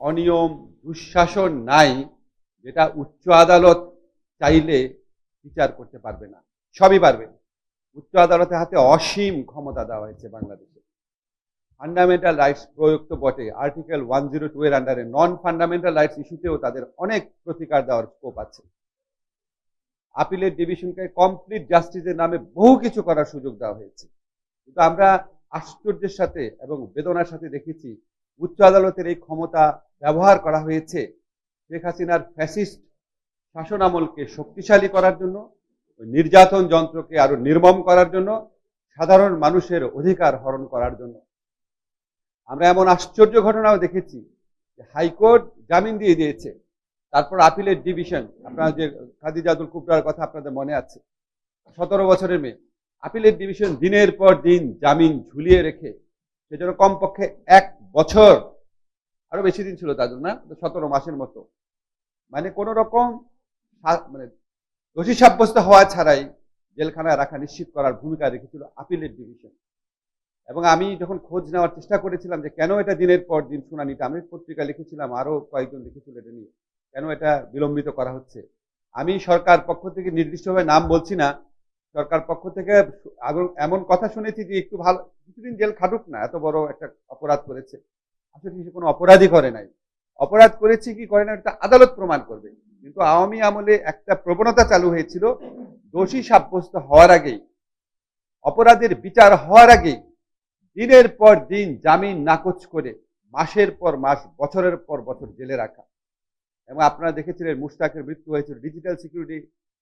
অনিয়ম দুঃশাসন নাই যেটা উচ্চ আদালত চাইলে বিচার করতে পারবে না। সবই পারবে। উচ্চ আদালতের হাতে অসীম ক্ষমতা দেওয়া হয়েছে বাংলাদেশে। ফান্ডামেন্টাল রাইটস প্রয়োগ তো বটে, আর্টিকেল 102 এর আন্ডারে নন ফান্ডামেন্টাল রাইটস ইস্যুতেও তাদের অনেক প্রতিকার দেওয়ার স্কোপ আছে। আপিলের ডিভিশনকে কমপ্লিট জাস্টিসের নামে বহু কিছু করার সুযোগ দেওয়া হয়েছে, কিন্তু আমরা আশ্চর্যের সাথে এবং বেদনার সাথে দেখেছি উচ্চ আদালতের এই ক্ষমতা ব্যবহার করা হয়েছে শেখ হাসিনার ফ্যাসিস্ট শাসনামলকে শক্তিশালী করার জন্য, নির্যাতন যন্ত্রকে আরো নির্মম করার জন্য, সাধারণ মানুষের অধিকার হরণ করার জন্য। আমরা এমন আশ্চর্য ঘটনাও দেখেছি যে হাইকোর্ট জামিন দিয়ে দিয়েছে, তারপর আপিলের ডিভিশন, আপনারা যে খাদিজাতুল কুবরার কথা আপনাদের মনে আছে, 17 বছরের মেয়ে, আপিলের ডিভিশন দিনের পর দিন জামিন ঝুলিয়ে রেখে সেজন্য কমপক্ষে 1 বছর, আরো বেশি দিন ছিল তার জন্য, 17 মাসের মতো, মানে কোন রকম মানে দোষী সাব্যস্ত হওয়া ছাড়াই জেলখানায় রাখা নিশ্চিত করার ভূমিকা রেখেছিল আপিলের ডিভিশন। এবং আমি যখন খোঁজ নেওয়ার চেষ্টা করেছিলাম যে কেন এটা দিনের পর দিন শুনানিটা, আমি পত্রিকা লিখেছিলাম, আরো কয়েকজন লিখেছিল এটা নিয়ে, কেন এটা বিলম্বিত করা হচ্ছে। আমি সরকার পক্ষ থেকে নির্দিষ্টভাবে নাম বলছি না, সরকার পক্ষ থেকে এমন কথা শুনেছি যে একটু ভালো কিছুদিন জেল খাটুক না, এত বড় একটা অপরাধ করেছে। আসলে সে কোনো অপরাধই করে নাই, অপরাধ করেছে কি করে না এটা আদালত প্রমাণ করবে। কিন্তু আওয়ামী আমলে একটা প্রবণতা চালু হয়েছিল, দোষী সাব্যস্ত হওয়ার আগেই, অপরাধের বিচার হওয়ার আগেই দিনের পর দিন জামিন নাকচ করে মাসের পর মাস, বছরের পর বছর জেলে রাখা। এবং আপনারা দেখেছিলেন মুশতাকের মৃত্যু হয়েছিল ডিজিটাল সিকিউরিটি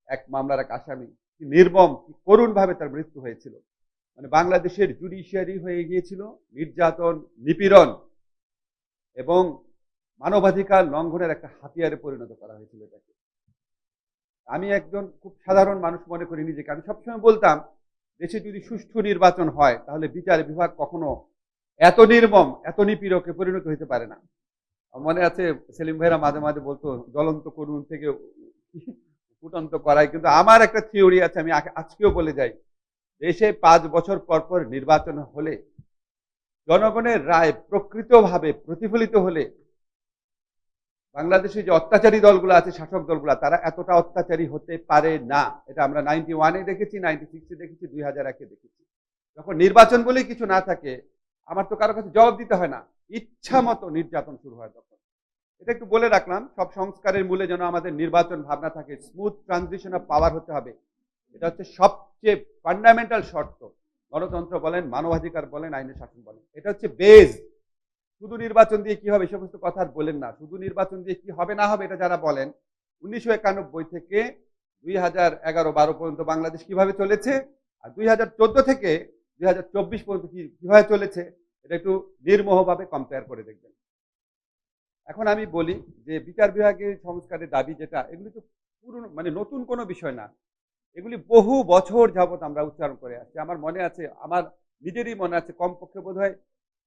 এক মামলার এক আসামি, কি নির্মম, কি করুণ ভাবে তার মৃত্যু হয়েছিল। মানে বাংলাদেশের জুডিশিয়ারি হয়ে গিয়েছিল নির্যাতন, নিপীড়ন এবং মানবাধিকার লঙ্ঘনের একটা হাতিয়ারে পরিণত করা হয়েছিল এটাকে। আমি একজন খুব সাধারণ মানুষ মনে করি নিজেকে, আমি সবসময় বলতাম দেশে যদি সুষ্ঠু নির্বাচন হয় তাহলে বিচার বিভাগ কখনো এত নির্মম, এত নিপীড়কে পরিণত হতে পারে না। মনে আছে সেলিম ভাইরা মাঝে মাঝে বলতো জ্বলন্ত করুণ থেকে ফুটন্ত করাই, কিন্তু আমার একটা থিওরি আছে, আমি আজকেও বলে যাই, দেশে 5 বছর পর পর নির্বাচন হলে, জনগণের রায় প্রকৃতভাবে প্রতিফলিত হলে বাংলাদেশে যে অত্যাচারী দলগুলো আছে, শাসক দলগুলো, তারা এতটা অত্যাচারী হতে পারে না। এটা আমরা 91-এ দেখেছি, 96-এ দেখেছি, 2001-এ দেখেছি। যখন নির্বাচন বলেই কিছু না থাকে, আমার তো কারো কাছে জবাব দিতে হয় না, ইচ্ছা মতো নির্যাতন শুরু হয় তখন। এটা একটু বলে রাখলাম, সব সংস্কারের মূলে যেন আমাদের নির্বাচন ভাবনা থাকে, স্মুথ ট্রানজিশন অফ পাওয়ার হতে হবে। এটা হচ্ছে সবচেয়ে ফান্ডামেন্টাল শর্ত। গণতন্ত্র বলেন, মানবাধিকার বলেন, আইনের শাসন বলেন, এটা হচ্ছে বেজ। শুধু নির্বাচন দিয়ে কি হবে এই সমস্ত কথা আর বলেন না। শুধু নির্বাচন দিয়ে কি হবে না হবে এটা যারা বলেন, 1991 থেকে 2011-12 পর্যন্ত বাংলাদেশ কিভাবে চলেছে, আর 2014 থেকে 2024 পর্যন্ত কিভাবে চলেছে, এটা একটু নির্মোহভাবে কম্পেয়ার করে দেখবেন। এখন আমি বলি যে বিচার বিভাগের সংস্কারের দাবি যেটা, এগুলি তো পুরনো, মানে নতুন কোনো বিষয় না, এগুলি বহু বছর যাবত আমরা উচ্চারণ করে আসছি। আমার মনে আছে, আমার নিজেরই মনে আছে, কমপক্ষে বোধ হয়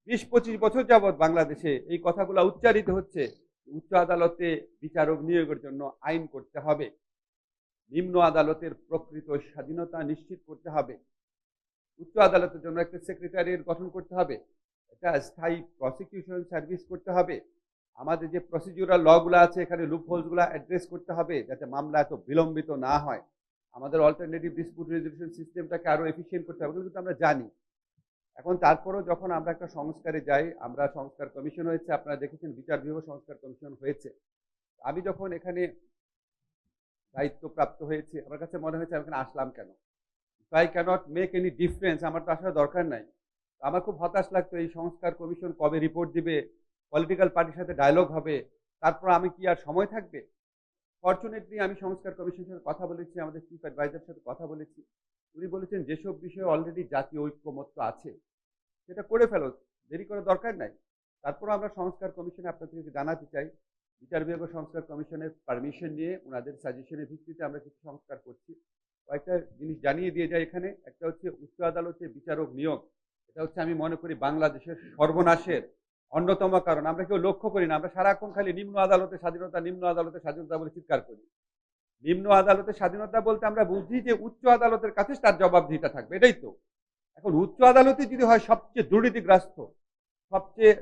20-25 বছর যাবৎ বাংলাদেশে এই কথাগুলো উচ্চারিত হচ্ছে। উচ্চ আদালতে বিচারক নিয়োগের জন্য আইন করতে হবে, নিম্ন আদালতের প্রকৃত স্বাধীনতা নিশ্চিত করতে হবে, উচ্চ আদালতের জন্য একটা সেক্রেটারিয়েট গঠন করতে হবে, একটা স্থায়ী প্রসিকিউশন সার্ভিস করতে হবে, আমাদের যে প্রসিডিউরাল লগুলো আছে এখানে লুপহোলসগুলো অ্যাড্রেস করতে হবে যাতে মামলা এত বিলম্বিত না হয়, আমাদের অল্টারনেটিভ ডিসপিউট রেজলিউশন সিস্টেমটাকে আরো এফিশিয়েন্ট করতে হবে, কিন্তু আমরা জানি। এখন তারপরেও যখন আমরা একটা সংস্কারে যাই, আমরা সংস্কার কমিশন হয়েছে, আপনারা দেখেছেন বিচার বিভাগ সংস্কার কমিশন হয়েছে, আমি যখন এখানে দায়িত্বপ্রাপ্ত হয়েছি, আমার কাছে মনে হয়েছে আমি এখানে আসলাম কেন, I can't make any difference, আমার তো আসার দরকার নাই। আমার খুব হতাশ লাগতো, এই সংস্কার কমিশন কবে রিপোর্ট দিবে, পলিটিক্যাল পার্টির সাথে ডায়লগ হবে, তারপর আমি কি আর সময় থাকবে। ফরচুনেটলি আমি সংস্কার কমিশনের সাথে কথা বলেছি, আমাদের চিফ অ্যাডভাইজারের সাথে কথা বলেছি, উনি বলেছেন যেসব বিষয়ে অলরেডি জাতীয় ঐক্যমত্য আছে সেটা করে ফেলো, দেরি করার দরকার নাই। তারপর আমরা সংস্কার কমিশনে আপনাদেরকে জানাতে চাই, বিচার বিভাগ সংস্কার কমিশনের পারমিশন নিয়ে ওনাদের সাজেশনের ভিত্তিতে আমরা কিছু সংস্কার করছি। কয়েকটা জিনিস জানিয়ে দিয়ে যায় এখানে। একটা হচ্ছে উচ্চ আদালতে বিচারক নিয়োগ, এটা হচ্ছে আমি মনে করি বাংলাদেশের সর্বনাশের অন্যতম কারণ। আমরা কেউ লক্ষ্য করি না, আমরা সারাক্ষণ খালি নিম্ন আদালতে স্বাধীনতা, নিম্ন আদালতে স্বাধীনতা বলে চিৎকার করি। নিম্ন আদালতের স্বাধীনতা বলতে আমরা বুঝি যে উচ্চ আদালতের কাছে তার জবাবদিহিতা থাকবে, এটাই তো। এখন উচ্চ আদালতে যদি হয় সবচেয়ে দুর্নীতিগ্রস্ত, সবচেয়ে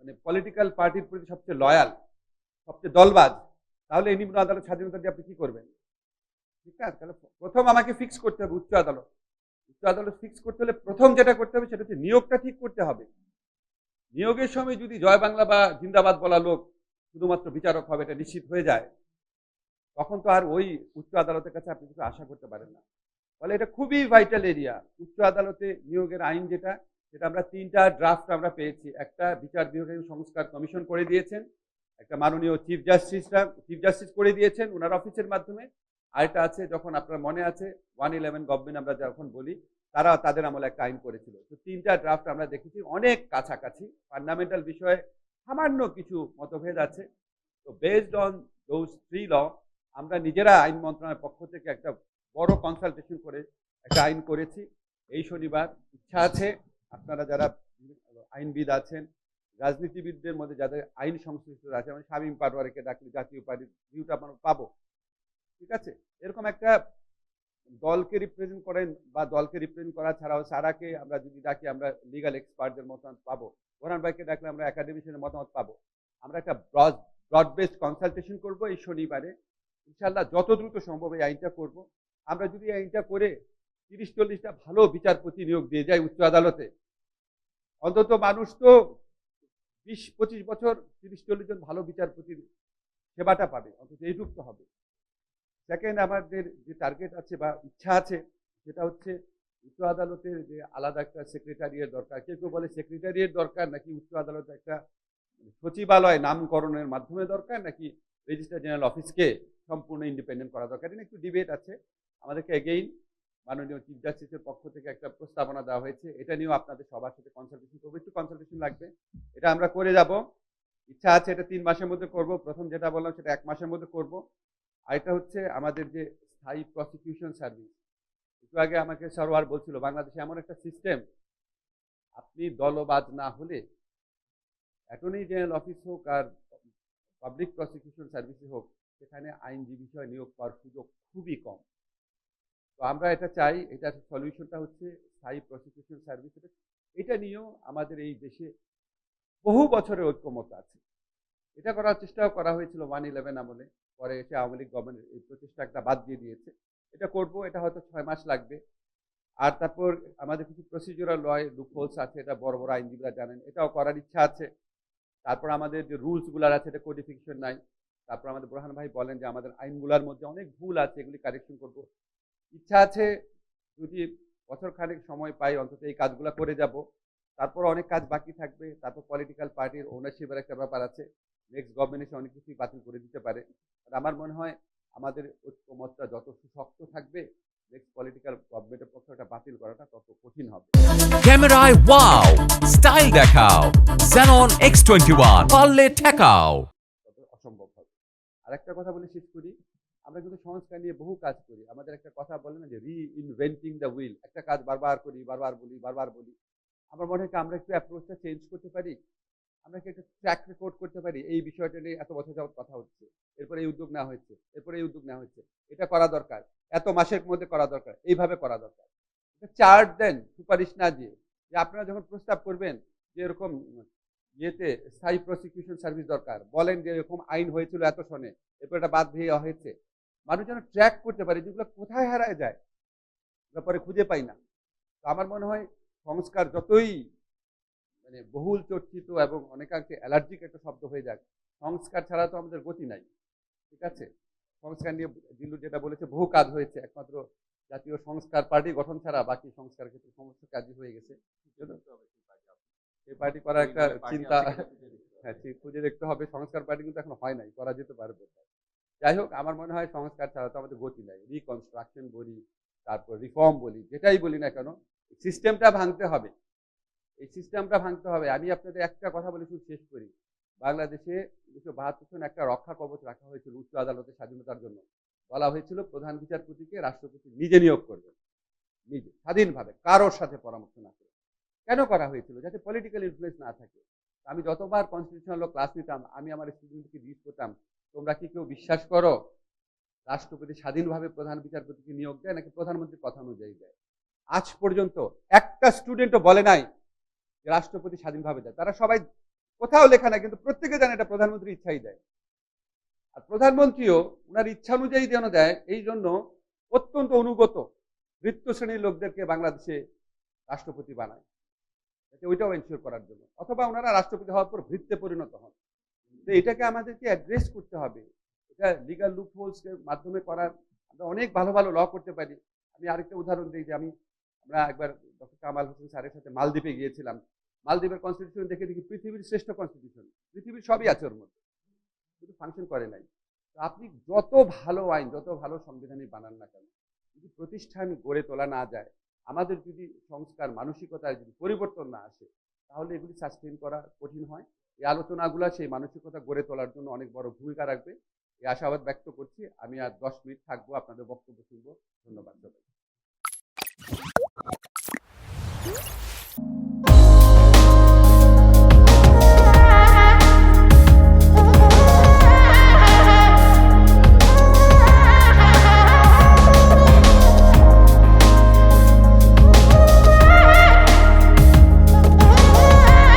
মানে পলিটিক্যাল পার্টির প্রতি সবচেয়ে লয়াল, সবচেয়ে দলবাজ, তাহলে এই নিম্ন আদালত স্বাধীনতা দিয়ে আপনি কি করবেন? ঠিক আছে, তাহলে প্রথম আমাকে ফিক্স করতে হবে উচ্চ আদালত। উচ্চ আদালত ফিক্স করতে হলে প্রথম যেটা করতে হবে সেটা হচ্ছে নিয়োগটা ঠিক করতে হবে। নিয়োগের সময় যদি জয় বাংলা বা জিন্দাবাদ বলা লোক শুধুমাত্র বিচারক হবে এটা নিশ্চিত হয়ে যায়, তখন তো আর ওই উচ্চ আদালতের কাছে আপনি কিছু আশা করতে পারেন না। ফলে এটা খুবই ভাইটাল এরিয়া। উচ্চ আদালতে নিয়োগের আইন যেটা, সেটা আমরা 3টা ড্রাফট আমরা পেয়েছি। একটা বিচার বিভাগীয় সংস্কার কমিশন করে দিয়েছেন, একটা মাননীয় চিফ জাস্টিস করে দিয়েছেন ওনার অফিসের মাধ্যমে। আরেকটা আছে, যখন আপনার মনে আছে 111 গভর্নমেন্ট আমরা যখন বলি, তারা তাদের আমলে একটা আইন করেছিল। তো 3টা ড্রাফট আমরা দেখেছি, অনেক কাছাকাছি। ফান্ডামেন্টাল বিষয়ে সামান্য কিছু মতভেদ আছে। তো বেসড অন দোজ 3 ল আমরা নিজেরা আইন মন্ত্রণালয়ের পক্ষ থেকে একটা বড় কনসালটেশন করে একটা আইন করেছি। এই শনিবার ইচ্ছা আছে আপনারা যারা আইনবিদ আছেন, রাজনীতিবিদদের মধ্যে যাদের আইন সংশ্লিষ্ট আছে, আমি শামীম পাটোয়ারিকে ডাকলে জাতীয় পার্টির ভিউটা আমরা পাবো। ঠিক আছে, এরকম একটা দলকে রিপ্রেজেন্ট করেন বা দলকে রিপ্রেজেন্ট করা ছাড়াও সারাকে আমরা যদি ডাকি, আমরা লিগাল এক্সপার্টদের মতামত পাবো। বোরহান ভাইকে ডাকলে আমরা একাডেমিশনের মতামত পাবো। আমরা একটা ব্রড বেসড কনসালটেশন করবো এই শনিবারে। ইনশাল্লাহ যত দ্রুত সম্ভব এই আইনটা করব। আমরা যদি এই আইনটা করে 30-40টা ভালো বিচারপতি নিয়োগ দিয়ে যাই উচ্চ আদালতে, অন্তত মানুষ তো 20-25 বছর 30-40 জন ভালো বিচারপতির সেবাটা পাবে, অন্তত এইটুক তো হবে। সেকেন্ড, আমাদের যে টার্গেট আছে বা ইচ্ছা আছে সেটা হচ্ছে উচ্চ আদালতের যে আলাদা একটা সেক্রেটারিয়েট দরকার। কেউ কেউ বলে সেক্রেটারিয়েট দরকার, নাকি উচ্চ আদালতে একটা সচিবালয় নামকরণের মাধ্যমে দরকার, নাকি রেজিস্ট্রার জেনারেল অফিসকে সম্পূর্ণ ইন্ডিপেন্ডেন্ট করা দরকার। এটা একটু ডিবেট আছে। আমাদেরকে এগেইন মাননীয় চিফ জাস্টিসের পক্ষ থেকে একটা প্রস্তাবনা দেওয়া হয়েছে। এটা নিয়েও আপনাদের সবার সাথে কনসালটেশন করবো, একটু কনসালটেশন লাগবে। এটা আমরা করে যাব, ইচ্ছা আছে এটা 3 মাসের মধ্যে করব। প্রথম যেটা বললাম সেটা 1 মাসের মধ্যে করব। আর এটা হচ্ছে আমাদের যে স্থায়ী প্রসিকিউশন সার্ভিস। একটু আগে আমাকে সরওয়ার বলছিল, বাংলাদেশে এমন একটা সিস্টেম, আপনি দলবাজ না হলে অ্যাটর্নি জেনারেল অফিস হোক আর পাবলিক প্রসিকিউশন সার্ভিসে হোক, সেখানে আইনজীবী বিষয়ে নিয়োগ পাওয়ার সুযোগ খুবই কম। তো আমরা এটা চাই, এটার সলিউশনটা হচ্ছে স্থায়ী প্রসিকিউশন সার্ভিস। এটা নিয়েও আমাদের এই দেশে বহু বছরের ঐক্যমত আছে। এটা করার চেষ্টাও করা হয়েছিল 111 আমলে, পরে এসে আওয়ামী লীগ গভর্নমেন্ট এই প্রচেষ্টাটা বাদ দিয়ে দিয়েছে। এটা করব, এটা হয়তো 6 মাস লাগবে। আর তারপর আমাদের কিছু প্রসিডিউরাল লয় লুপহোলস আছে, এটা বড় বড় আইনজীবীরা জানেন, এটাও করার ইচ্ছা আছে। তারপর আমাদের যে রুলসগুলো আছে এটা কোডিফিকেশন নাই। তারপর আমাদের বোরহান ভাই বলেন যে আমাদের আইনগুলোর মধ্যে অনেক ভুল আছে, এগুলি কারেকশন করব। ইচ্ছা আছে যদি বছর খানেক সময় পাই অন্তত এই কাজগুলো করে যাব। তারপর অনেক কাজ বাকি থাকবে। তারপর পলিটিক্যাল পার্টির ওনারশিপের একটা ব্যাপার আছে, নেক্সট গভর্নমেন্ট এসে অনেক কিছুই বাতিল করে দিতে পারে। আর আমার মনে হয় আমাদের ঐক্যমতটা যত সুশক্ত থাকবে, নেক্সট পলিটিক্যাল গভর্নমেন্টের পক্ষে এটা বাতিল করাটা তত কঠিন হবে। ক্যামেরায় ওয়াও, স্টাইল দেখাও, Xenon X21 পারলে ঠেকাও। তত অসম্ভব হবে। আরেকটা কথা বলে শেষ করি, আমরা কিন্তু সংস্কার নিয়ে বহু কাজ করি। আমাদের একটা কথা বলে না যে রিইনভেন্টিং দ্য হুইল, একটা কাজ বারবার করি, বারবার বলি। আমার মনে হয় আমরা একটু অ্যাপ্রোচটা চেঞ্জ করতে পারি। আমরা কি একটা ট্র্যাক রেকর্ড করতে পারি, এই বিষয়টা নিয়ে এত বছর যাবত কথা হচ্ছে, এরপরে এই উদ্যোগ নেওয়া হচ্ছে, এরপরে এই উদ্যোগ নেওয়া হচ্ছে, এটা করা দরকার, এত মাসের মধ্যে করা দরকার, এইভাবে করা দরকার। চার্ট দেন, সুপারিশ না দিয়ে, যে আপনারা যখন প্রস্তাব করবেন যে এরকম ইয়েতে স্থায়ী প্রসিকিউশন সার্ভিস দরকার, বলেন যে এরকম আইন হয়েছিল এত সনে, এরপর এটা বাদ দিয়ে হয়েছে। মানুষ যেন ট্র্যাক করতে পারে যেগুলো কোথায় হারায় যায়, পরে খুঁজে পাই না। তো আমার মনে হয় সংস্কার যতই মানে বহুল চর্চিত এবং অনেকাংশে অ্যালার্জিক একটা শব্দ হয়ে যাক, সংস্কার ছাড়া তো আমাদের গতি নাই। ঠিক আছে, সংস্কার নিয়ে দিল্লু যেটা বলেছে, বহু কাজ হয়েছে, একমাত্র জাতীয় সংস্কার পার্টি গঠন ছাড়া বাকি সংস্কার ক্ষেত্রে সমস্ত কাজই হয়ে গেছে। এই পার্টি করার একটা চিন্তা, হ্যাঁ খুঁজে দেখতে হবে। সংস্কার পার্টি কিন্তু এখন হয় নাই, করা যেতে পারে। যাই হোক, আমার মনে হয় সংস্কার ছাড়া তো আমাদের গতি নাই। রিকনস্ট্রাকশন বলি, তারপর রিফর্ম বলি, যেটাই বলি না কেন, সিস্টেমটা ভাঙতে হবে। এই সিস্টেমটা ভাঙতে হবে। আমি আপনাদের একটা কথা বলে শুধু শেষ করি, বাংলাদেশে 1972 সনে একটা রক্ষা কবচ রাখা হয়েছিল উচ্চ আদালতের স্বাধীনতার জন্য। বলা হয়েছিল প্রধান বিচারপতিকে রাষ্ট্রপতি নিজে নিয়োগ করবেন, নিজে স্বাধীনভাবে, কারোর সাথে পরামর্শ না করে। কেন করা হয়েছিল? যাতে পলিটিক্যাল ইনফ্লুয়েন্স না থাকে। আমি যতবার কনস্টিটিউশনাল ল ক্লাস নিতাম, আমি আমার স্টুডেন্টকে জিজ্ঞেস করতাম, তোমরা কি কেউ বিশ্বাস করো রাষ্ট্রপতি স্বাধীনভাবে প্রধান বিচারপতিকে নিয়োগ দেয়, নাকি প্রধানমন্ত্রীর কথা অনুযায়ী দেয়? আজ পর্যন্ত একটা স্টুডেন্টও বলে নাই যে রাষ্ট্রপতি স্বাধীনভাবে দেয়। তারা সবাই কোথাও লেখা নাই, কিন্তু প্রত্যেকে জানে এটা প্রধানমন্ত্রী ইচ্ছাই দেয়। আর প্রধানমন্ত্রীও ওনার ইচ্ছা অনুযায়ী যেন দেয়, এই জন্য অত্যন্ত অনুগত বৃত্ত শ্রেণীর লোকদেরকে বাংলাদেশে রাষ্ট্রপতি বানায়, যাতে ওইটাও এনশিওর করার জন্য, অথবা ওনারা রাষ্ট্রপতি হওয়ার পর ভৃত্যে পরিণত হন। তো এটাকে আমাদেরকে অ্যাড্রেস করতে হবে। এটা লিগাল লুপহোলস এর মাধ্যমে করার, আমরা অনেক ভালো ভালো ল করতে পারি। আমি আরেকটা উদাহরণ দিই যে আমরা একবার ডক্টর কামাল হোসেন স্যারের সাথে মালদ্বীপে গিয়েছিলাম। মালদ্বীপের কনস্টিটিউশন দেখে দেখি পৃথিবীর শ্রেষ্ঠ কনস্টিটিউশন, পৃথিবীর সবই আছে ওর মধ্যে, কিন্তু ফাংশন করে নাই। তো আপনি যত ভালো আইন, যত ভালো সংবিধানই বানান না কেন, যদি প্রতিষ্ঠান গড়ে তোলা না যায়, আমাদের যদি সংস্কার মানসিকতায় যদি পরিবর্তন না আসে, তাহলে এগুলি সাস্টেইন করা কঠিন হয়। এই আলোচনাগুলো সেই মানসিকতা গড়ে তোলার জন্য অনেক বড় ভূমিকা রাখবে, এই আশাবাদ ব্যক্ত করছি। আমি আর 10 মিনিট থাকবো, আপনাদের বক্তব্য শুনবো। ধন্যবাদ সবাই।